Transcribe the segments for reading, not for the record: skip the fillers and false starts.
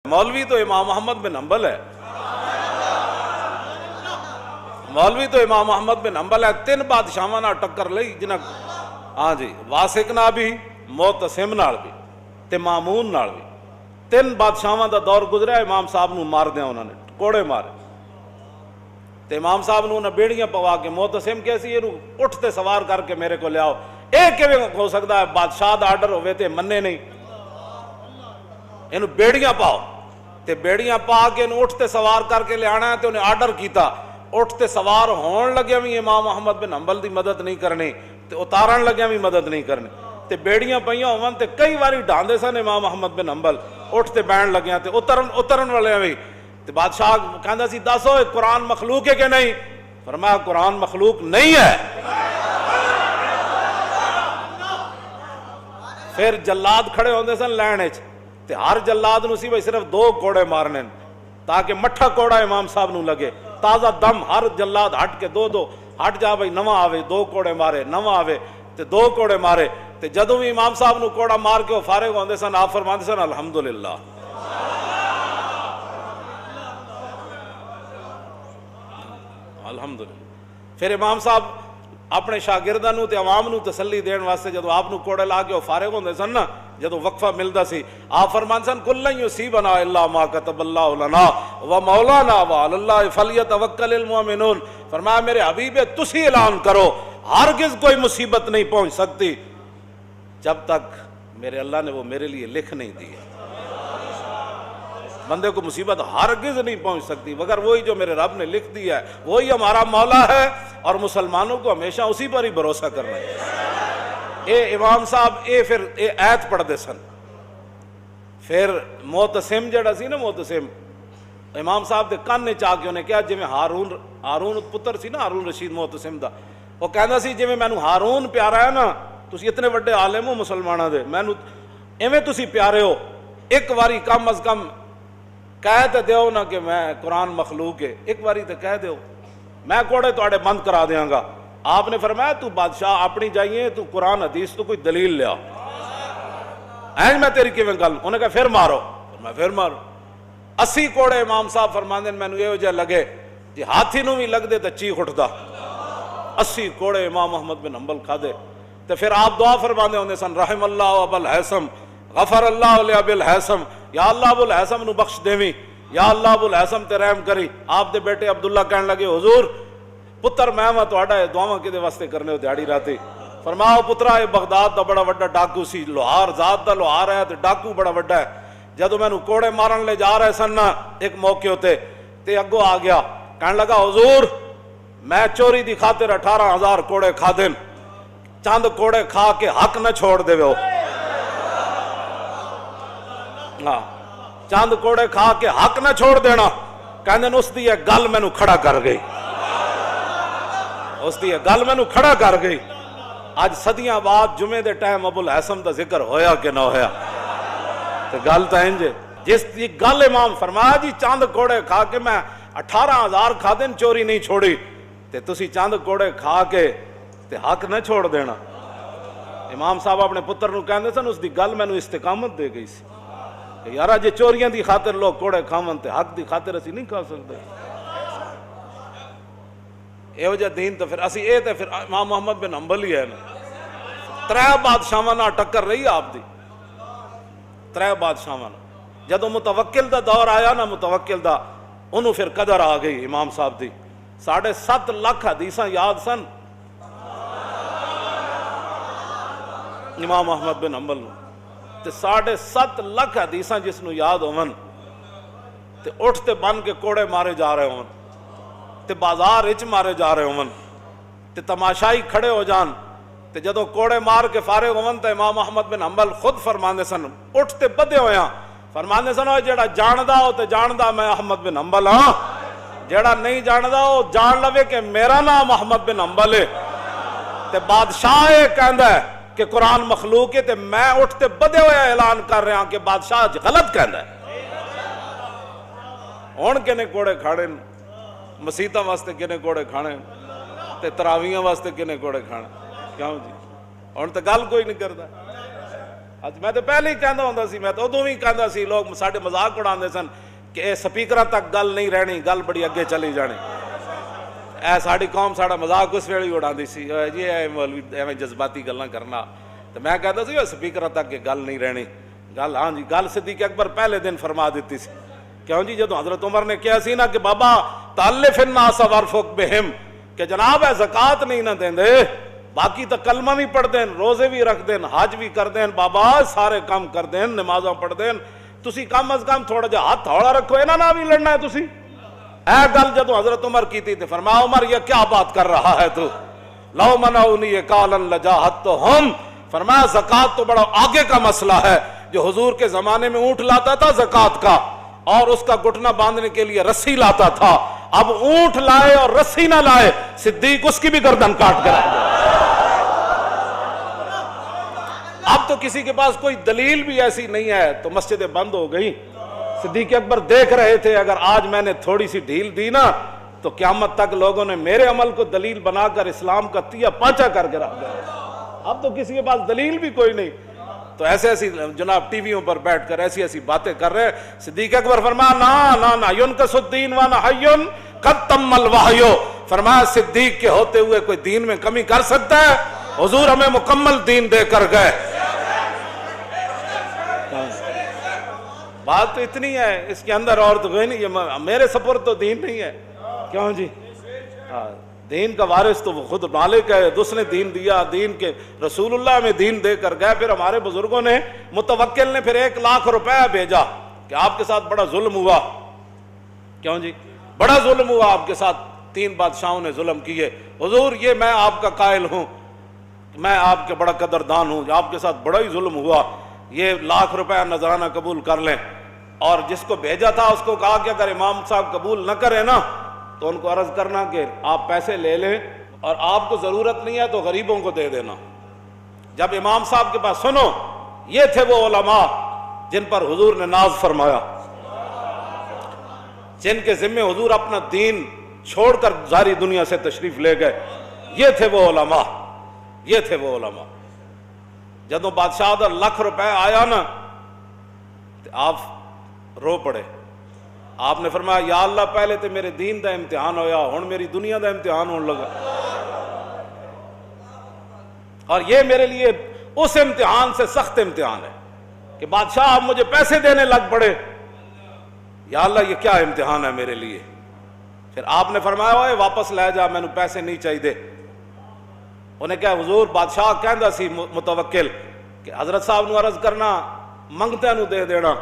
मौलवी तो इमाम अहमद बिन हंबल है, मौलवी तो इमाम अहमद बिन हंबल है। तीन बादशाहां नाल टक्कर लई जिन्हां, हाँ जी, वासिक नाल भी, मोतसिम नाल भी ते मामून नाल भी। तीन बादशाहां दा दौर गुजरिया, इमाम साहब नूं मारदियां उन्होंने कोड़े मारे ते इमाम साहब नूं उन्हें बेड़ियां पवा के मोतसिम कहे सी इहनूं उठ ते सवार करके मेरे को लियाओ। ये किवें हो सकदा है बादशाह दा आर्डर होवे ते मन्ने नहीं, इहनूं बेड़ियां पाओ ते बेड़ियां पा के इहनूं उठ ते सवार करके लियाना है। ते उन्हें आर्डर कीता, उठ ते सवार होण लग्या भी इमाम अहमद बिन हंबल दी मदद नहीं करनी ते उतारन लग्या भी मदद नहीं करनी ते बेड़ियां पईयां होवन ते कई बारी ढांदे सन इमाम अहमद बिन हंबल, उठ ते बैण लग्या ते उतरन वाले भी ते बादशाह कहंदा सी दसो कुरान मखलूक है कि नहीं? फरमाया कुरान मखलूक नहीं है। फिर जल्लाद खड़े होंदे सन लैण च ते हर जल्लाद नूं सी भाई सिर्फ दो कोड़े मारने ताकि मठा कोड़ा इमाम साहब नूं लगे, ताज़ा दम। हर जल्लाद हट के दो दो हट जा भाई, नवा आवे दो कोड़े मारे, नवा आवे ते दो कोड़े मारे ते जदों भी इमाम साहब नूं कोड़ा मार के फारिग होंदे सन, आप फरमांदे सन अल्हम्दुलिल्लाह। अल्हम्दुलिल्लाह। फिर इमाम साहब अपने शागिर्दां नूं ते अवाम नूं तसल्ली देण वास्ते जदों आप नूं कोड़े ला के फारिग होंदे सन ना, जदों वक्फा मिलदा सी, आप फरमांदे सन कुल्लन युसीबना इल्ला मा कतबल्लाहु लना व मौलाना व अलल्लाहि फलियतवक्कलिल मुमिनून। फरमाया मेरे हबीबे तुसी ऐलान करो हरगिज़ कोई मुसीबत नहीं पहुंच सकती जब तक मेरे अल्लाह ने वो मेरे लिए लिख नहीं दी है। बंदे को मुसीबत हरगिज़ नहीं पहुंच सकती मगर वही जो मेरे रब ने लिख दिया है, वही हमारा मौला है और मुसलमानों को हमेशा उसी पर ही भरोसा करना है। ये इमाम साहब ये फिर ये ऐत पढ़ते सन। फिर मोतसिम जड़ा सी ना, मोतसिम इमाम साहब के कान च आके उन्हें कहा जिवें हारून पुत्र सी ना, हारून रशीद मोतसिम दा, वो कहता सी जिवें मैनू हारून प्यारा है ना, तुसी इतने बड़े आलिम हो मुसलमानों दे, मैनू इवें तुसी प्यारे हो, एक बारी कम अज कम कह तो दो ना कि मैं कुरान मखलूक है, एक बारी तो कह दो, मैं कोड़े तुहाडे बंद करा देंगा। आपने फरमाया तू बादशाह अपनी जाइए, तू कुरान हदीस तो कोई दलील लिया, ऐ मैं तेरी किवें गल। उन्हें कहा फिर मारो, मैं फिर मारो। 80 कोड़े इमाम साहब फरमांदे मैनू इहो जिहा लगे जे हाथी नूं भी लगदे तो चीख उठदा। 80 कोड़े इमाम अहमद बिन हंबल खादे तो फिर आप दुआ फरमांदे होंदे सन रहमल्लाहु अबुल हैसम गफर अल्लाह ले अबुल हैसम, या अल्लाह अबुल हैसम नूं बख्श देवी, या अल्लाह अबुल हैसम ते रहम करी। आप दे बेटे अब्दुल्ला कहन लगे हुजूर पुत्र मैं वा तुहाडा दुआवां किदे वास्ते करने हो दिहाड़ी राती। फरमाओ पुत्रा ये बगदाद दा बड़ा वड्डा डाकू सी, लोहार जात दा लोहार है ते डाकू बड़ा वड्डा है। जदों मैनू कोड़े मारन ले जा रहे सन ना एक मौके उत्ते ते अगों आ गया, कहन लगा हुजूर मैं चोरी दी खातिर 18,000 कोड़े खादे, चंद कोड़े खा के हक न छोड़ देवे। हाँ, चंद कोड़े खा के हक न छोड़ देना। कहंदे उसदी ये गल मैनू खड़ा कर गई, उसदी ये गल मैनू खड़ा कर गई। अज सदियां बाद जुमे दे टाइम अबुल हैसम दा जिक्र होया कि ना होया, तो गल तो इंज जिस दी गल इमाम फरमाया जी चंद कोड़े खा के मैं 18,000 खादे चोरी नहीं छोड़ी, ते तुसी चंद कोड़े खा के ते हक न छोड़ देना। इमाम साहब अपने पुत्र नूं कहंदे सन उसदी गल मैनू इस्तिकामत दे गई सी कि यार जे चोरियां दी खातिर लोग कोड़े खावन ते हक दी खातिर असीं नहीं खा सकते। इहो जिहा दीन तो फिर असीं ये तो फिर इमाम अहमद बिन हंबल ही है ना। 3 बादशाहां नाल टक्कर रही आपदी, 3 बादशाहां नाल। जदों मुतवक्किल दा दौर आया ना, मुतवक्किल दा उन्होंने फिर कदर आ गई इमाम साहब दी। 7.5 लाख हदीसां याद सन इमाम अहमद बिन हंबल नूं, ते 7.5 लाख हदीसां जिसनूं याद होवन ते उठ ते बन के कोड़े मारे जा रहे होवन ते बाजार विच मारे जा रहे होवन ते तमाशाई खड़े हो जान ते जदों कोड़े मार के फारिग होवन तो इमाम अहमद बिन हंबल खुद फरमांदे सन उठ ते बधे होया फरमांदे सन जेड़ा जानदा हो ते जानदा मैं अहमद बिन हंबल हाँ, जेड़ा नहीं जानदा हो जान लवे कि मेरा नाम अहमद बिन हंबल है ते बादशाह ये कहंदा है कि कुरान मखलूक है ते मैं उठते बधे हुए ऐलान कर रहा कि बादशाह गलत कहता है। हुण किने कोड़े खाने मसीतां वास्ते, किने कोड़े खाने ते तरावियां वास्ते, किने कोड़े खाने, क्यों जी? हुण तो गल कोई नहीं करता। ਅੱਜ ਮੈਂ ਤਾਂ ਪਹਿਲੇ ਹੀ ਕਹਿੰਦਾ ਹੁੰਦਾ ਸੀ, ਮੈਂ ਤਾਂ ਉਦੋਂ ਵੀ ਕਹਿੰਦਾ ਸੀ, ਲੋਕ ਸਾਡੇ ਮਜ਼ਾਕ ਉਡਾਉਂਦੇ ਸਨ ਕਿ ਇਹ ਸਪੀਕਰਾਂ ਤੱਕ ਗੱਲ ਨਹੀਂ ਰਹਿਣੀ, ਗੱਲ ਬੜੀ ਅੱਗੇ ਚਲੀ ਜਾਣੀ। ਇਹ ਸਾਡੀ ਕੌਮ ਸਾਡਾ ਮਜ਼ਾਕ ਉਸ ਵੇਲੇ ਹੀ ਉਡਾਉਂਦੀ ਸੀ, ਜੀ ਇਹ ਮੌਲਵੀ ਐਵੇਂ ਜਜ਼ਬਾਤੀ ਗੱਲਾਂ ਕਰਨਾ। ਤੇ ਮੈਂ ਕਹਿੰਦਾ ਸੀ ਸਪੀਕਰਾਂ ਤੱਕ ਇਹ ਗੱਲ ਨਹੀਂ ਰਹਿਣੀ ਗੱਲ। ਹਾਂ ਜੀ, ਗੱਲ ਸਿੱਦੀਕ ਅਕਬਰ ਪਹਿਲੇ ਦਿਨ ਫਰਮਾ ਦਿੱਤੀ ਸੀ। ਕਿਉਂ ਜੀ, ਜਦੋਂ हज़रत उमर ने कहा सी ना कि बाबा तालिफ नास वरफुक बिहिम, कि जनाब है ज़कात नहीं ना देंदे, बाकी तो कलमा भी पढ़ देन, रोजे भी रख देन, हज भी कर देन, बाबा सारे काम कर देन, नमाज़ां पढ़ देन, तुसी कम अज कम थोड़ा जा हाथ हौला रखो, इन्हां नाल भी लड़ना है तुसी। ऐ गल जदों हज़रत उमर की थी, फरमाया उमर ये क्या बात कर रहा है तू, लौ मनाउनी कालन लजाहतुहुम, फरमाया ज़कात तो बड़ा आगे का मसला है। जो हुजूर के जमाने में ऊंट लाता था ज़कात का, और उसका घुटना बांधने के लिए रस्सी लाता था, अब ऊंट लाए और रस्सी ना लाए, सिद्दीक उसकी भी गर्दन काट कर अब तो किसी के पास कोई दलील भी ऐसी नहीं है, तो मस्जिदें बंद हो गई। सिद्दीक अकबर देख रहे थे अगर आज मैंने थोड़ी सी ढील दी ना तो क़यामत तक लोगों ने मेरे अमल को दलील बनाकर इस्लाम का तिया पांचा करके रख दिया। अब तो किसी के पास दलील भी कोई नहीं, तो ऐसे ऐसी जनाब टीवियों पर बैठकर ऐसी ऐसी बातें कर रहे हैं। सिद्दीक अकबर फरमाया ना ना ना युनकसुद्दीन व नहय्युन कद तम्मल वहयो, फरमाया सिद्दीक के होते हुए कोई दीन में कमी कर सकता है? हुजूर हमें मुकम्मल दीन देकर गए। बात तो इतनी है, इसके अंदर और तो कोई नहीं, ये मेरे सपुर्द तो दीन नहीं है। क्यों जी, दीन का वारिस तो वो खुद मालिक है, उसने दीन दिया, दीन के रसूलुल्लाह में दीन देकर गए। फिर हमारे बुजुर्गों ने, मुतवक्किल ने फिर 1 लाख रुपया भेजा कि आपके साथ बड़ा जुल्म हुआ। क्यों जी, बड़ा जुल्म हुआ आपके साथ, 3 बादशाहों ने जुल्म किए। हुजूर ये मैं आपका कायल हूँ, मैं आपके बड़ा कदरदान हूँ, आपके साथ बड़ा ही जुल्म हुआ, ये 1 लाख रुपया नजराना कबूल कर लें। और जिसको भेजा था उसको कहा कि अगर इमाम साहब कबूल न करे ना तो उनको अर्ज करना कि आप पैसे ले लें और आपको जरूरत नहीं है तो गरीबों को दे देना। जब इमाम साहब के पास सुनो, ये थे वो उलमा जिन पर हुजूर ने नाज फरमाया, जिनके जिम्मे हुजूर अपना दीन छोड़कर सारी दुनिया से तशरीफ ले गए। ये थे वो उलमा, ये थे वो उलमा। जदों बादशाह दा 1 लाख रुपए आया ना तो आप रो पड़े। आपने फरमाया या अल्लाह पहले तो मेरे दीन का इम्तिहान होया, हुण मेरी दुनिया का इम्तिहान होने लगा, और ये मेरे लिए उस इम्तिहान से सख्त इम्तिहान है कि बादशाह आप मुझे पैसे देने लग पड़े। या अल्लाह ये क्या इम्तिहान है मेरे लिए। फिर आपने फरमाया ओए वापस ले जा, मैनू पैसे नहीं चाहिए। उन्हें क्या हुजूर बादशाह कहता सी मुतवक्किल कि हजरत साहब नू अर्ज करना मंगते नू दे देना।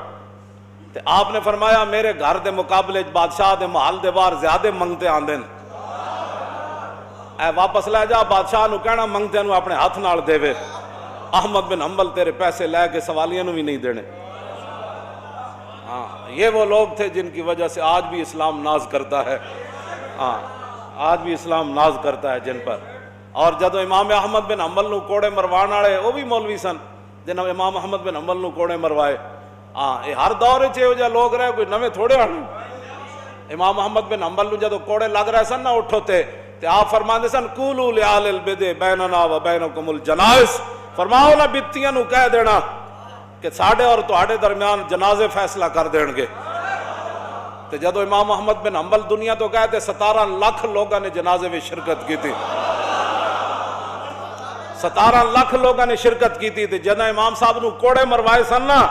ते आपने फरमाया मेरे घर के मुकाबले बादशाह के महल के बाहर ज्यादा मंगते आंदे न, वापस लै जा। बादशाह नू कहना मंगते नू अपने हाथ नाल देवे। अहमद बिन हंबल तेरे पैसे लैके सवालिया नू भी नहीं देने। हाँ, ये वो लोग थे जिनकी वजह से आज भी इस्लाम नाज करता है। हाँ, आज भी इस्लाम नाज करता है जिन पर। और जदों इमाम अहमद बिन हंबल नू कोड़े मरवाण वाले वो भी मौलवी सन जिन्होंने इमाम अहमद बिन हंबल नू कोड़े मरवाए। हाँ, ये हर दौर च लोग रहे, कोई नवे थोड़े हैं। इमाम अहमद बिन हंबल नू जदों कोड़े लग रहे सन ना उठोते ते आप फरमाते सन कूलू लिआलिल बिदे बैनना व बैनकुमुल जनाइस, फरमाओ ना बित्तियां नू कह देना कि साडे और तुहाडे दरमियान जनाजे फैसला कर देणगे। ते जदों इमाम अहमद बिन हंबल दुनिया तो गए 17 लाख लोगों ने जनाजे में शिरकत की थी। 17 लाख लोगों ने शिरकत की थी। जद इमाम साहब नू कोड़े मरवाए सन ना,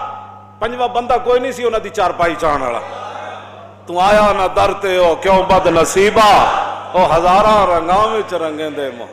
5वां बंदा कोई नहीं सी उन्हां दी चारपाई चाहण वाला। तू आया ना दर ते हो क्यों बद नसीबा, ओ हजारां रंगां विच रंगेंदे मोह।